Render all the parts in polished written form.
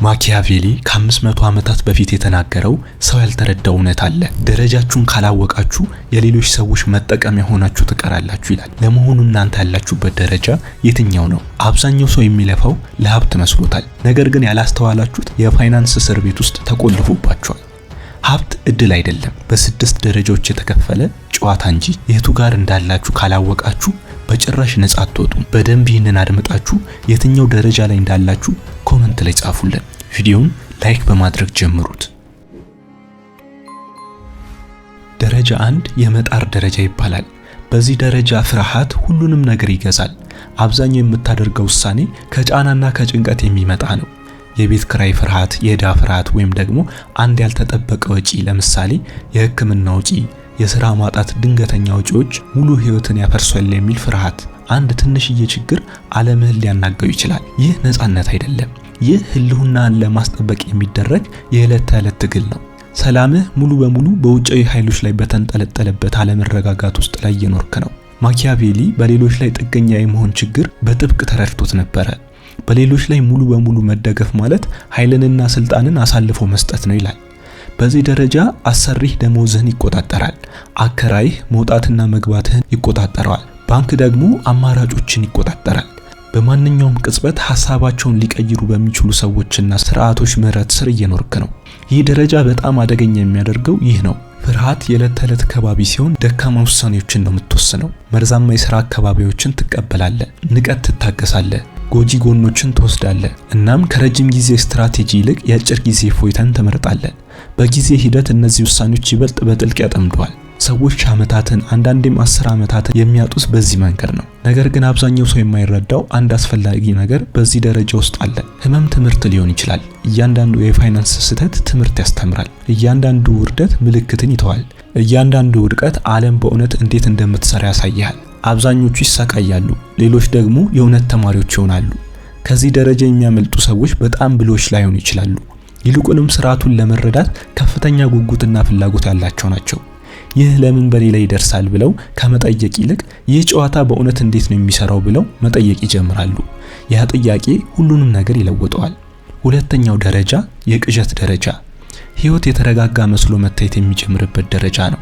ማኪያቬሊ ከ500 ዓመታት በፊት የተናገረው ሰው ያልተረዳው እውነት አለ። ደረጃችሁን ካላወቃችሁ የሌሎች ሰዎች መጠቀሚያ ሆናችሁ ትቀራላችሁ ይላል። ለመሆኑ እናንተ ያላችሁበት ደረጃ የትኛው ነው? አብዛኛው ሰው የሚለፋው ለሀብት መስሎታል። ነገር ግን ያላስተዋላችሁት የፋይናንስ እስር ቤት ውስጥ ተቆልፎባችኋል። ሀብት እድል አይደለም፣ በ6 ደረጃዎች የተከፈለ ጨዋታ እንጂ። የቱ ጋር እንዳላችሁ ካላወቃችሁ በጭራሽ ነጻ አትወጡም። በደንብ ይህንን አድምጣችሁ የትኛው ደረጃ ላይ እንዳላችሁ ኮሜንት ላይ ጻፉልን። ቪዲዮውን ላይክ በማድረግ ጀምሩት። ደረጃ 1 የመጣር ደረጃ ይባላል። በዚህ ደረጃ ፍርሃት ሁሉንም ነገር ይገዛል። አብዛኛው የምታደርገው ውሳኔ ከጫናና ከጭንቀት የሚመጣ ነው። የቤት ክራይ ፍርሃት፣ የዕዳ ፍርሃት ወይም ደግሞ አንድ ያልተጠበቀ ወጪ፣ ለምሳሌ የሕክምና ወጪ፣ የሥራ ማጣት፣ ድንገተኛ ወጪዎች ሙሉ ህይወትን ያፈርሷል የሚል ፍርሃት። አንድ ትንሽዬ ችግር ዓለምህን ሊያናጋው ይችላል። ይህ ነፃነት አይደለም። ይህ ህልውናን ለማስጠበቅ የሚደረግ የዕለት ተዕለት ትግል ነው። ሰላምህ ሙሉ በሙሉ በውጫዊ ኃይሎች ላይ በተንጠለጠለበት አለመረጋጋት ውስጥ ላይ እየኖርክ ነው። ማኪያቬሊ በሌሎች ላይ ጥገኛ የመሆን ችግር በጥብቅ ተረድቶት ነበረ። በሌሎች ላይ ሙሉ በሙሉ መደገፍ ማለት ኃይልንና ስልጣንን አሳልፎ መስጠት ነው ይላል። በዚህ ደረጃ አሰሪህ ደሞዝህን ይቆጣጠራል። አከራይህ መውጣትና መግባትህን ይቆጣጠራል። ባንክ ደግሞ አማራጮችን ይቆጣጠራል። በማንኛውም ቅጽበት ሐሳባቸውን ሊቀይሩ በሚችሉ ሰዎችና ስርዓቶች ምህረት ስር እየኖርክ ነው። ይህ ደረጃ በጣም አደገኛ የሚያደርገው ይህ ነው። ፍርሃት የዕለት ተዕለት ከባቢ ሲሆን ደካማ ውሳኔዎችን ነው የምትወስነው። መርዛማ የሥራ አካባቢዎችን ትቀበላለህ። ንቀት ትታገሳለህ። ጎጂ ጎኖችን ትወስዳለህ። እናም ከረጅም ጊዜ ስትራቴጂ ይልቅ የአጭር ጊዜ ፎይታን ትመርጣለህ። በጊዜ ሂደት እነዚህ ውሳኔዎች ይበልጥ በጥልቅ ያጠምደዋል። ሰዎች ዓመታትን አንዳንዴም 10 ዓመታትን የሚያጡት በዚህ መንገድ ነው። ነገር ግን አብዛኛው ሰው የማይረዳው አንድ አስፈላጊ ነገር በዚህ ደረጃ ውስጥ አለ። ህመም ትምህርት ሊሆን ይችላል። እያንዳንዱ የፋይናንስ ስህተት ትምህርት ያስተምራል። እያንዳንዱ ውርደት ምልክትን ይተዋል። እያንዳንዱ ውድቀት ዓለም በእውነት እንዴት እንደምትሰራ ያሳያል። አብዛኞቹ ይሰቃያሉ፣ ሌሎች ደግሞ የእውነት ተማሪዎች ይሆናሉ። ከዚህ ደረጃ የሚያመልጡ ሰዎች በጣም ብልሆች ላይሆኑ ይችላሉ። ይልቁንም ስርዓቱን ለመረዳት ከፍተኛ ጉጉትና ፍላጎት ያላቸው ናቸው። ይህ ለምን በሌላ ይደርሳል ብለው ከመጠየቅ ይልቅ ይህ ጨዋታ በእውነት እንዴት ነው የሚሰራው ብለው መጠየቅ ይጀምራሉ። ያ ጥያቄ ሁሉንም ነገር ይለውጠዋል። ሁለተኛው ደረጃ የቅዠት ደረጃ። ህይወት የተረጋጋ መስሎ መታየት የሚጀምርበት ደረጃ ነው።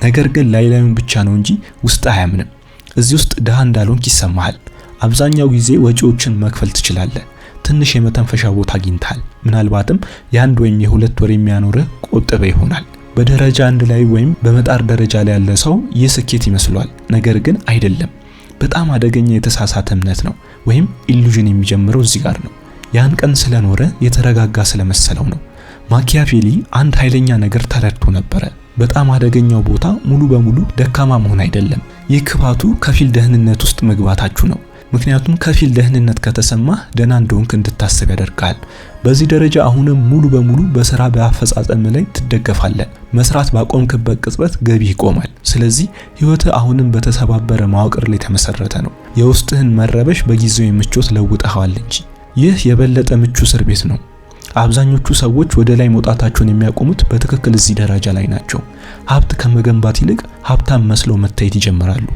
ነገር ግን ላይላዩን ብቻ ነው እንጂ ውስጥ አያምንም። እዚህ ውስጥ ድሃ እንዳልሆንክ ይሰማሃል። አብዛኛው ጊዜ ወጪዎችን መክፈል ትችላለህ። ትንሽ የመተንፈሻ ቦታ አግኝተሃል። ምናልባትም የ1 ወይም የ2 ወር የሚያኖርህ ቆጥበ ይሆናል። በደረጃ 1 ላይ ወይም በመጣር ደረጃ ላይ ያለ ሰው ይህ ስኬት ይመስሏል። ነገር ግን አይደለም። በጣም አደገኛ የተሳሳተ እምነት ነው፣ ወይም ኢሉዥን የሚጀምረው እዚህ ጋር ነው። ያን ቀን ስለኖረ የተረጋጋ ስለመሰለው ነው። ማኪያቬሊ አንድ ኃይለኛ ነገር ተረድቶ ነበረ። በጣም አደገኛው ቦታ ሙሉ በሙሉ ደካማ መሆን አይደለም። ይህ ክፋቱ ከፊል ደህንነት ውስጥ መግባታችሁ ነው። ምክንያቱም ከፊል ደህንነት ከተሰማህ ደህና እንደሆንክ እንድታስብ ያደርጋል። በዚህ ደረጃ አሁንም ሙሉ በሙሉ በስራ በአፈጻጸም ላይ ትደገፋለህ። መስራት ባቆምክበት ቅጽበት ገቢ ይቆማል። ስለዚህ ህይወት አሁንም በተሰባበረ መዋቅር ላይ ተመሰረተ ነው። የውስጥህን መረበሽ በጊዜው ምቾት ለውጠኸዋል እንጂ። ይህ የበለጠ ምቹ እስር ቤት ነው። አብዛኞቹ ሰዎች ወደ ላይ መውጣታቸውን የሚያቆሙት በትክክል እዚህ ደረጃ ላይ ናቸው። ሀብት ከመገንባት ይልቅ ሀብታም መስለው መታየት ይጀምራሉ።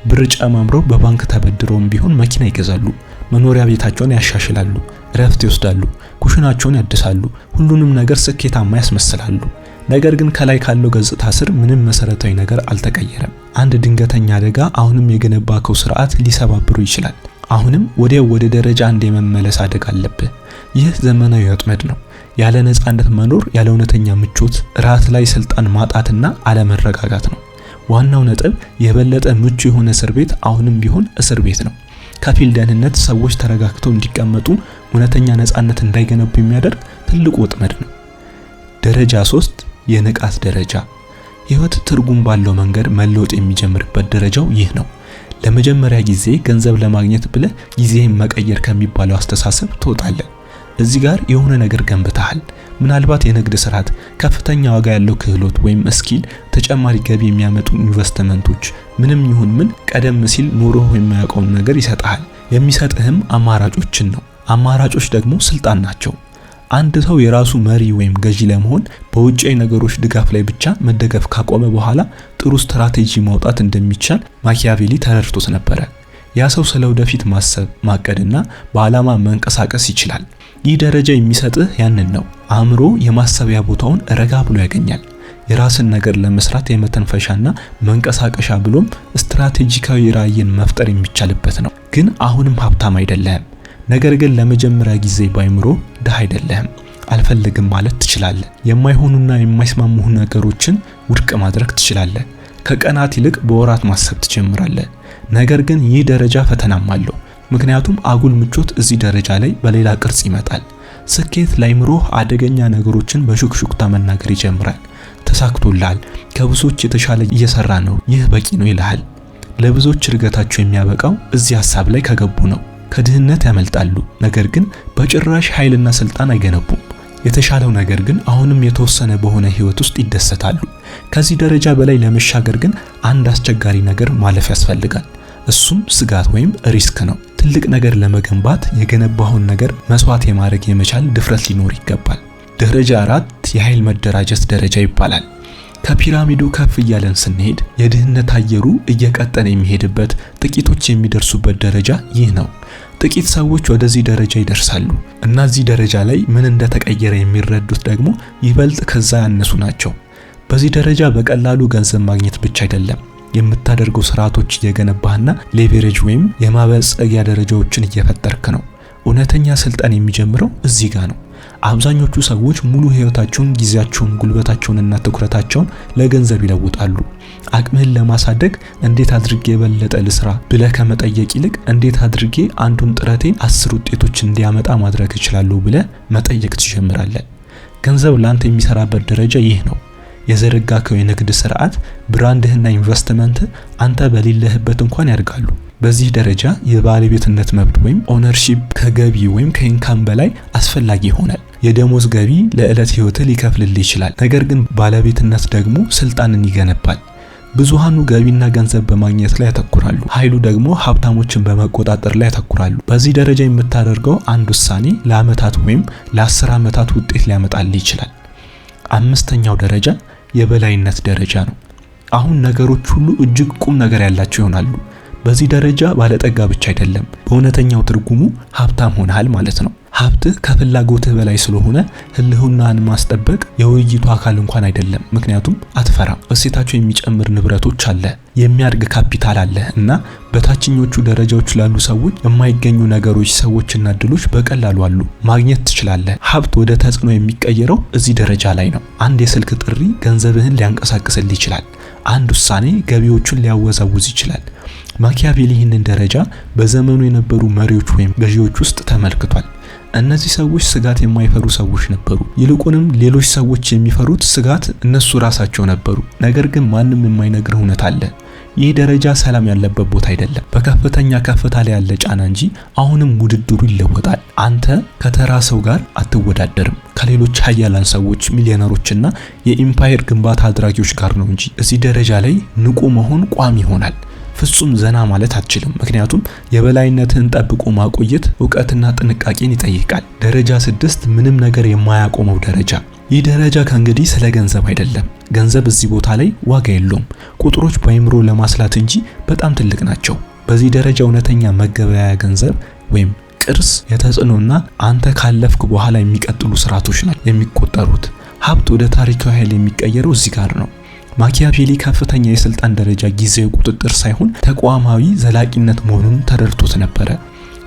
ብር ጨማምረው በባንክ ተበድረውም ቢሆን መኪና ይገዛሉ። መኖሪያ ቤታቸውን ያሻሽላሉ። እረፍት ይወስዳሉ። ኩሽናቸውን ያድሳሉ። ሁሉንም ነገር ስኬታማ ያስመስላሉ። ነገር ግን ከላይ ካለው ገጽታ ስር ምንም መሰረታዊ ነገር አልተቀየረም። አንድ ድንገተኛ አደጋ አሁንም የገነባከው ስርዓት ሊሰባብሩ ይችላል። አሁንም ወዲያው ወደ ደረጃ 1 የመመለስ አደጋ አለብህ። ይህ ዘመናዊ ወጥመድ ነው። ያለ ነፃነት መኖር፣ ያለ እውነተኛ ምቾት ራስ ላይ ስልጣን ማጣትና አለመረጋጋት ነው። ዋናው ነጥብ የበለጠ ምቹ የሆነ እስር ቤት አሁንም ቢሆን እስር ቤት ነው። ከፊል ደህንነት ሰዎች ተረጋግተው እንዲቀመጡ፣ እውነተኛ ነፃነት እንዳይገነቡ የሚያደርግ ትልቁ ወጥመድ ነው። ደረጃ 3 የንቃት ደረጃ። ህይወት ትርጉም ባለው መንገድ መለወጥ የሚጀምርበት ደረጃው ይህ ነው። ለመጀመሪያ ጊዜ ገንዘብ ለማግኘት ብለህ ጊዜህን መቀየር ከሚባለው አስተሳሰብ ትወጣለህ። እዚህ ጋር የሆነ ነገር ገንብተሃል። ምናልባት የንግድ ስርዓት፣ ከፍተኛ ዋጋ ያለው ክህሎት ወይም ስኪል፣ ተጨማሪ ገቢ የሚያመጡ ኢንቨስትመንቶች፣ ምንም ይሁን ምን ቀደም ሲል ኑሮህ የማያውቀውን ነገር ይሰጣል። የሚሰጥህም አማራጮችን ነው። አማራጮች ደግሞ ስልጣን ናቸው። አንድ ሰው የራሱ መሪ ወይም ገዢ ለመሆን በውጫዊ ነገሮች ድጋፍ ላይ ብቻ መደገፍ ካቆመ በኋላ ጥሩ ስትራቴጂ ማውጣት እንደሚቻል ማኪያቬሊ ተረድቶት ነበር። ያ ሰው ስለ ወደፊት ማሰብ፣ ማቀድና በዓላማ መንቀሳቀስ ይችላል። ይህ ደረጃ የሚሰጥህ ያንን ነው። አእምሮ የማሰቢያ ቦታውን ረጋ ብሎ ያገኛል። የራስን ነገር ለመስራት የመተንፈሻና መንቀሳቀሻ ብሎም ስትራቴጂካዊ ራዕይን መፍጠር የሚቻልበት ነው። ግን አሁንም ሀብታም አይደለህም። ነገር ግን ለመጀመሪያ ጊዜ ባይምሮ ድሃ አይደለህም። አልፈልግም ማለት ትችላለህ። የማይሆኑና የማይስማሙህ ነገሮችን ውድቅ ማድረግ ትችላለህ። ከቀናት ይልቅ በወራት ማሰብ ትጀምራለህ። ነገር ግን ይህ ደረጃ ፈተናም አለው። ምክንያቱም አጉል ምቾት እዚህ ደረጃ ላይ በሌላ ቅርጽ ይመጣል። ስኬት ላይምሮህ አደገኛ ነገሮችን በሹክሹክታ መናገር ይጀምራል። ተሳክቶልሃል፣ ከብዙዎች የተሻለ እየሰራ ነው፣ ይህ በቂ ነው ይልሃል። ለብዙዎች እድገታቸው የሚያበቃው እዚህ ሐሳብ ላይ ከገቡ ነው። ከድህነት ያመልጣሉ፣ ነገር ግን በጭራሽ ኃይልና ስልጣን አይገነቡም። የተሻለው ነገር ግን አሁንም የተወሰነ በሆነ ህይወት ውስጥ ይደሰታሉ። ከዚህ ደረጃ በላይ ለመሻገር ግን አንድ አስቸጋሪ ነገር ማለፍ ያስፈልጋል። እሱም ስጋት ወይም ሪስክ ነው። ትልቅ ነገር ለመገንባት የገነባውን ነገር መስዋዕት የማድረግ የመቻል ድፍረት ሊኖር ይገባል። ደረጃ 4 የኃይል መደራጀት ደረጃ ይባላል። ከፒራሚዱ ከፍ እያለን ስንሄድ የድህነት አየሩ እየቀጠነ የሚሄድበት ጥቂቶች የሚደርሱበት ደረጃ ይህ ነው። ጥቂት ሰዎች ወደዚህ ደረጃ ይደርሳሉ እና እዚህ ደረጃ ላይ ምን እንደተቀየረ የሚረዱት ደግሞ ይበልጥ ከዛ ያነሱ ናቸው። በዚህ ደረጃ በቀላሉ ገንዘብ ማግኘት ብቻ አይደለም የምታደርገው ስርዓቶች እየገነባህና ሌቨሬጅ ወይም የማበልጸጊያ ደረጃዎችን እየፈጠርክ ነው። እውነተኛ ስልጣን የሚጀምረው እዚህ ጋር ነው። አብዛኞቹ ሰዎች ሙሉ ህይወታቸውን፣ ጊዜያቸውን፣ ጉልበታቸውንና ትኩረታቸውን ለገንዘብ ይለውጣሉ። አቅምህን ለማሳደግ እንዴት አድርጌ የበለጠ ልስራ ብለህ ከመጠየቅ ይልቅ እንዴት አድርጌ አንዱን ጥረቴን 10 ውጤቶች እንዲያመጣ ማድረግ እችላለሁ ብለህ መጠየቅ ትጀምራለህ። ገንዘብ ላንተ የሚሰራበት ደረጃ ይህ ነው። የዘረጋከው የንግድ ስርዓት፣ ብራንድህና ኢንቨስትመንት አንተ በሌለህበት እንኳን ያድጋሉ። በዚህ ደረጃ የባለቤትነት መብት ወይም ኦነርሺፕ ከገቢ ወይም ከኢንካም በላይ አስፈላጊ ይሆናል። የደሞዝ ገቢ ለዕለት ህይወትህ ሊከፍልልህ ይችላል፣ ነገር ግን ባለቤትነት ደግሞ ስልጣንን ይገነባል። ብዙሃኑ ገቢና ገንዘብ በማግኘት ላይ ያተኩራሉ፣ ኃይሉ ደግሞ ሀብታሞችን በመቆጣጠር ላይ ያተኩራሉ። በዚህ ደረጃ የምታደርገው አንድ ውሳኔ ለዓመታት ወይም ለ10 ዓመታት ውጤት ሊያመጣልህ ይችላል። 5ኛው ደረጃ የበላይነት ደረጃ ነው። አሁን ነገሮች ሁሉ እጅግ ቁም ነገር ያላቸው ይሆናሉ። በዚህ ደረጃ ባለጠጋ ብቻ አይደለም፣ በእውነተኛው ትርጉሙ ሀብታም ሆነሃል ማለት ነው። ሀብትህ ከፍላጎትህ በላይ ስለሆነ ህልውናን ማስጠበቅ የውይይቱ አካል እንኳን አይደለም፣ ምክንያቱም አትፈራም። እሴታቸው የሚጨምር ንብረቶች አለ፣ የሚያድግ ካፒታል አለ እና በታችኞቹ ደረጃዎች ላሉ ሰዎች የማይገኙ ነገሮች፣ ሰዎችና እድሎች በቀላሉ አሉ፣ ማግኘት ትችላለህ። ሀብት ወደ ተጽዕኖ የሚቀየረው እዚህ ደረጃ ላይ ነው። አንድ የስልክ ጥሪ ገንዘብህን ሊያንቀሳቅስልህ ይችላል። አንድ ውሳኔ ገቢዎቹን ሊያወዛውዝ ይችላል። ማኪያቬሊ ይህንን ደረጃ በዘመኑ የነበሩ መሪዎች ወይም ገዢዎች ውስጥ ተመልክቷል። እነዚህ ሰዎች ስጋት የማይፈሩ ሰዎች ነበሩ። ይልቁንም ሌሎች ሰዎች የሚፈሩት ስጋት እነሱ ራሳቸው ነበሩ። ነገር ግን ማንም የማይነግር እውነት አለ። ይህ ደረጃ ሰላም ያለበት ቦታ አይደለም፣ በከፍተኛ ከፍታ ላይ ያለ ጫና እንጂ። አሁንም ውድድሩ ይለወጣል። አንተ ከተራ ሰው ጋር አትወዳደርም፣ ከሌሎች ሀያላን ሰዎች፣ ሚሊዮነሮችና የኢምፓየር ግንባታ አድራጊዎች ጋር ነው እንጂ። እዚህ ደረጃ ላይ ንቁ መሆን ቋሚ ይሆናል። ፍጹም ዘና ማለት አትችልም፣ ምክንያቱም የበላይነትን ጠብቆ ማቆየት ዕውቀትና ጥንቃቄን ይጠይቃል። ደረጃ 6 ምንም ነገር የማያቆመው ደረጃ። ይህ ደረጃ ከእንግዲህ ስለ ገንዘብ አይደለም። ገንዘብ እዚህ ቦታ ላይ ዋጋ የለውም። ቁጥሮች በአይምሮ ለማስላት እንጂ በጣም ትልቅ ናቸው። በዚህ ደረጃ እውነተኛ መገበያያ ገንዘብ ወይም ቅርስ፣ የተጽዕኖና አንተ ካለፍክ በኋላ የሚቀጥሉ ስርዓቶች ናቸው የሚቆጠሩት። ሀብት ወደ ታሪካዊ ኃይል የሚቀየረው እዚህ ጋር ነው። ማኪያቬሊ ከፍተኛ የስልጣን ደረጃ ጊዜያዊ ቁጥጥር ሳይሆን ተቋማዊ ዘላቂነት መሆኑን ተረድቶት ነበረ።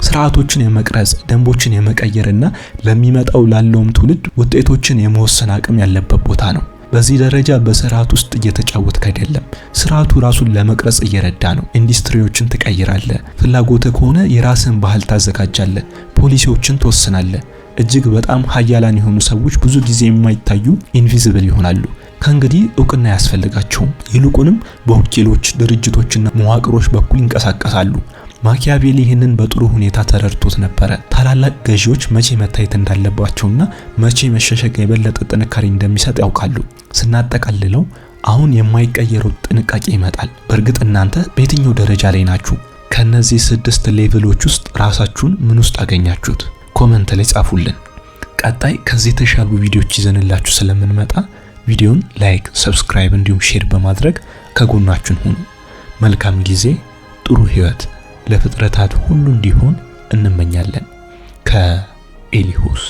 ስርዓቶችን የመቅረጽ፣ ደንቦችን የመቀየርና ለሚመጣው ላለውም ትውልድ ውጤቶችን የመወሰን አቅም ያለበት ቦታ ነው። በዚህ ደረጃ በስርዓት ውስጥ እየተጫወትክ አይደለም፣ ስርዓቱ ራሱን ለመቅረጽ እየረዳ ነው። ኢንዱስትሪዎችን ትቀይራለህ፣ ፍላጎትህ ከሆነ የራስን ባህል ታዘጋጃለህ፣ ፖሊሲዎችን ትወስናለህ። እጅግ በጣም ሀያላን የሆኑ ሰዎች ብዙ ጊዜ የማይታዩ ኢንቪዚብል ይሆናሉ። ከእንግዲህ እውቅና ያስፈልጋቸውም፣ ይልቁንም በወኪሎች ድርጅቶችና መዋቅሮች በኩል ይንቀሳቀሳሉ። ማኪያቬሊ ይህንን በጥሩ ሁኔታ ተረድቶት ነበረ። ታላላቅ ገዢዎች መቼ መታየት እንዳለባቸውና መቼ መሸሸግ የበለጠ ጥንካሬ እንደሚሰጥ ያውቃሉ። ስናጠቃልለው አሁን የማይቀየረው ጥንቃቄ ይመጣል። በእርግጥ እናንተ በየትኛው ደረጃ ላይ ናችሁ? ከነዚህ 6 ሌቭሎች ውስጥ ራሳችሁን ምን ውስጥ አገኛችሁት? ኮሜንት ላይ ጻፉልን። ቀጣይ ከዚህ የተሻሉ ቪዲዮዎች ይዘንላችሁ ስለምንመጣ ቪዲዮን ላይክ፣ ሰብስክራይብ እንዲሁም ሼር በማድረግ ከጎናችን ሁኑ። መልካም ጊዜ፣ ጥሩ ህይወት ለፍጥረታት ሁሉ እንዲሆን እንመኛለን። ኤሊሁስ